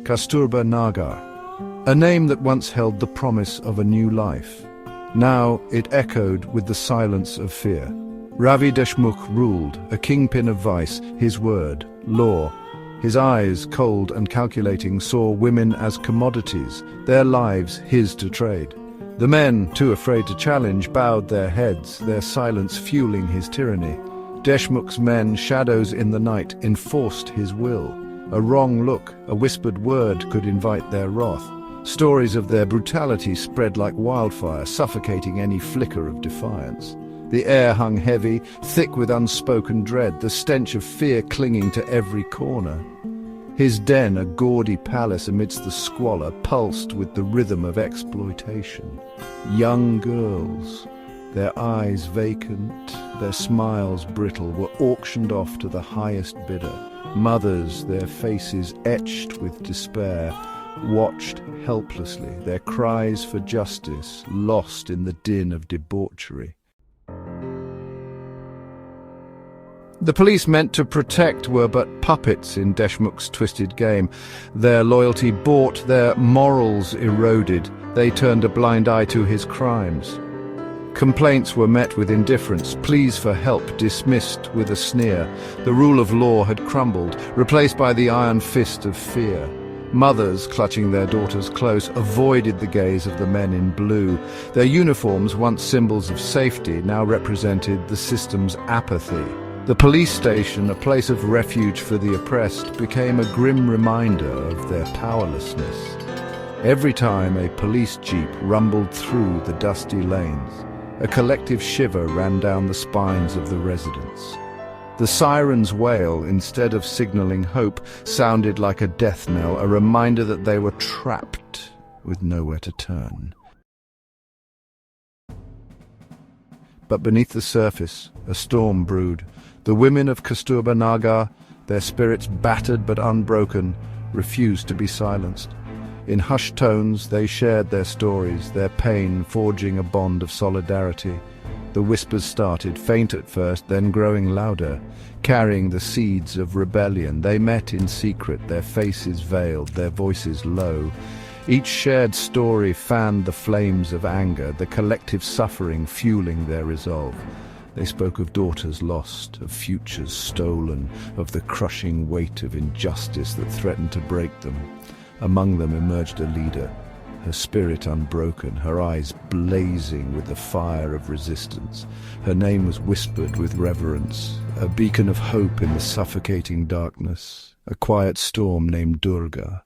Kasturba Nagar, a name that once held the promise of a new life. Now it echoed with the silence of fear. Ravi Deshmukh ruled, a kingpin of vice, his word, law. His eyes, cold and calculating, saw women as commodities, their lives his to trade. The men, too afraid to challenge, bowed their heads, their silence fueling his tyranny. Deshmukh's men, shadows in the night, enforced his will. A wrong look, a whispered word could invite their wrath. Stories of their brutality spread like wildfire, suffocating any flicker of defiance. The air hung heavy, thick with unspoken dread, the stench of fear clinging to every corner. His den, a gaudy palace amidst the squalor, pulsed with the rhythm of exploitation. Young girls, their eyes vacant, their smiles brittle, were auctioned off to the highest bidder. Mothers, their faces etched with despair, watched helplessly, their cries for justice lost in the din of debauchery. The police meant to protect were but puppets in Deshmukh's twisted game. Their loyalty bought, their morals eroded. They turned a blind eye to his crimes. Complaints were met with indifference, pleas for help dismissed with a sneer. The rule of law had crumbled, replaced by the iron fist of fear. Mothers, clutching their daughters close, avoided the gaze of the men in blue. Their uniforms, once symbols of safety, now represented the system's apathy. The police station, a place of refuge for the oppressed, became a grim reminder of their powerlessness. Every time a police jeep rumbled through the dusty lanes, a collective shiver ran down the spines of the residents. The siren's wail, instead of signaling hope, sounded like a death knell, a reminder that they were trapped with nowhere to turn. But beneath the surface, a storm brewed. The women of Kasturba Nagar, their spirits battered but unbroken, refused to be silenced. In hushed tones, they shared their stories, their pain forging a bond of solidarity. The whispers started, faint at first, then growing louder, carrying the seeds of rebellion. They met in secret, their faces veiled, their voices low. Each shared story fanned the flames of anger, the collective suffering fueling their resolve. They spoke of daughters lost, of futures stolen, of the crushing weight of injustice that threatened to break them. Among them emerged a leader, her spirit unbroken, her eyes blazing with the fire of resistance. Her name was whispered with reverence, a beacon of hope in the suffocating darkness, a quiet storm named Durga.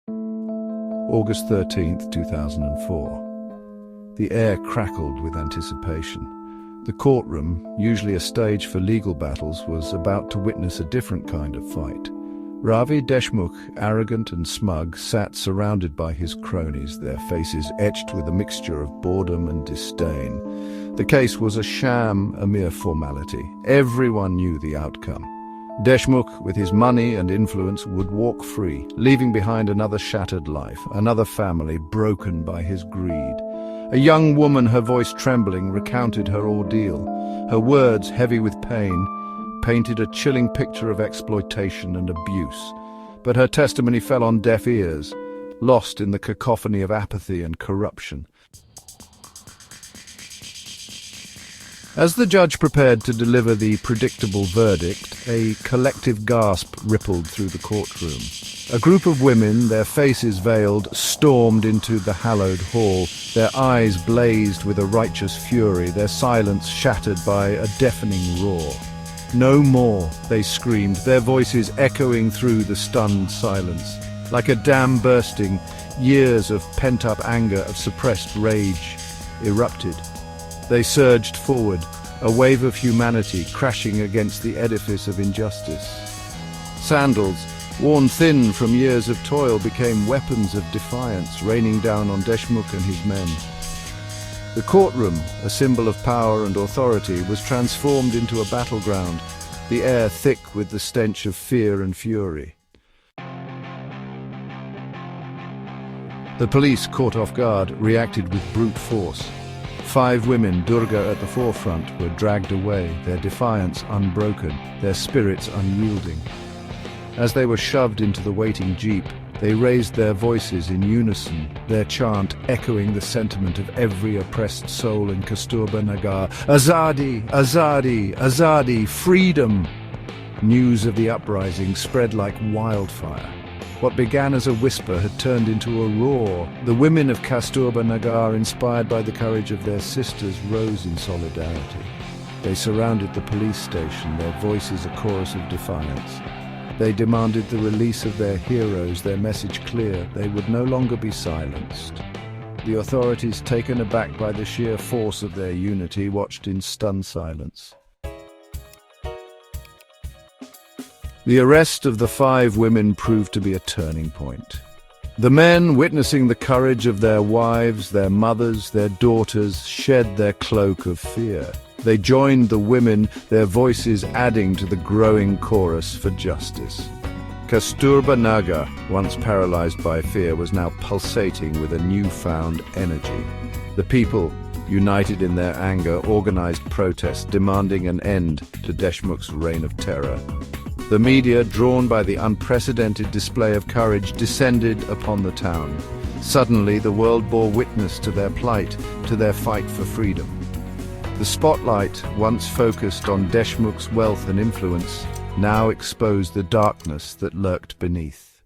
August 13th, 2004. The air crackled with anticipation. The courtroom, usually a stage for legal battles, was about to witness a different kind of fight. Ravi Deshmukh, arrogant and smug, sat surrounded by his cronies, their faces etched with a mixture of boredom and disdain. The case was a sham, a mere formality. Everyone knew the outcome. Deshmukh, with his money and influence, would walk free, leaving behind another shattered life, another family broken by his greed. A young woman, her voice trembling, recounted her ordeal. Her words, heavy with pain, painted a chilling picture of exploitation and abuse. But her testimony fell on deaf ears, lost in the cacophony of apathy and corruption. As the judge prepared to deliver the predictable verdict, a collective gasp rippled through the courtroom. A group of women, their faces veiled, stormed into the hallowed hall, their eyes blazed with a righteous fury, their silence shattered by a deafening roar. "No more," they screamed, their voices echoing through the stunned silence. Like a dam bursting, years of pent-up anger, of suppressed rage, erupted. They surged forward, a wave of humanity crashing against the edifice of injustice. Sandals, worn thin from years of toil, became weapons of defiance, raining down on Deshmukh and his men. The courtroom, a symbol of power and authority, was transformed into a battleground, the air thick with the stench of fear and fury. The police, caught off guard, reacted with brute force. 5 women, Durga at the forefront, were dragged away, their defiance unbroken, their spirits unyielding. As they were shoved into the waiting jeep, they raised their voices in unison, their chant echoing the sentiment of every oppressed soul in Kasturba Nagar. Azadi! Azadi! Azadi! Freedom! News of the uprising spread like wildfire. What began as a whisper had turned into a roar. The women of Kasturba Nagar, inspired by the courage of their sisters, rose in solidarity. They surrounded the police station, their voices a chorus of defiance. They demanded the release of their heroes, their message clear: they would no longer be silenced. The authorities, taken aback by the sheer force of their unity, watched in stunned silence. The arrest of the 5 women proved to be a turning point. The men, witnessing the courage of their wives, their mothers, their daughters, shed their cloak of fear. They joined the women, their voices adding to the growing chorus for justice. Kasturba Nagar, once paralyzed by fear, was now pulsating with a newfound energy. The people, united in their anger, organized protests demanding an end to Deshmukh's reign of terror. The media, drawn by the unprecedented display of courage, descended upon the town. Suddenly, the world bore witness to their plight, to their fight for freedom. The spotlight, once focused on Deshmukh's wealth and influence, now exposed the darkness that lurked beneath.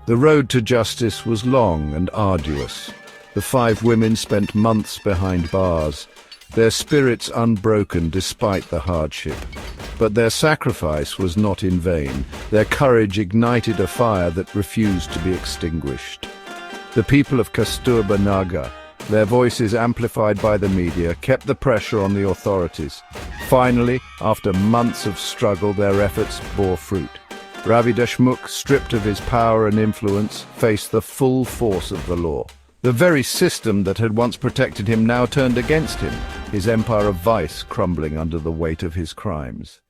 The road to justice was long and arduous. The 5 women spent months behind bars, their spirits unbroken despite the hardship. But their sacrifice was not in vain. Their courage ignited a fire that refused to be extinguished. The people of Kasturba Nagar, their voices amplified by the media, kept the pressure on the authorities. Finally, after months of struggle, their efforts bore fruit. Ravi Deshmukh, stripped of his power and influence, faced the full force of the law. The very system that had once protected him now turned against him, his empire of vice crumbling under the weight of his crimes.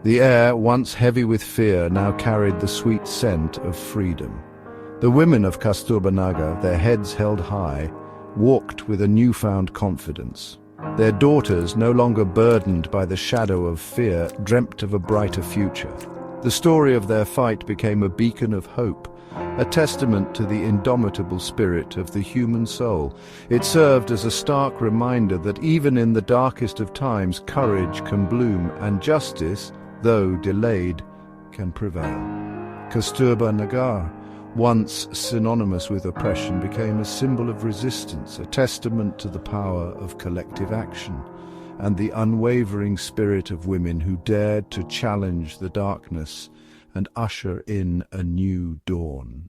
The air, once heavy with fear, now carried the sweet scent of freedom. The women of Kasturba Nagar, their heads held high, walked with a newfound confidence. Their daughters, no longer burdened by the shadow of fear, dreamt of a brighter future. The story of their fight became a beacon of hope, a testament to the indomitable spirit of the human soul. It served as a stark reminder that even in the darkest of times, courage can bloom and justice, though delayed, can prevail. Kasturba Nagar, once synonymous with oppression, became a symbol of resistance, a testament to the power of collective action and the unwavering spirit of women who dared to challenge the darkness and usher in a new dawn.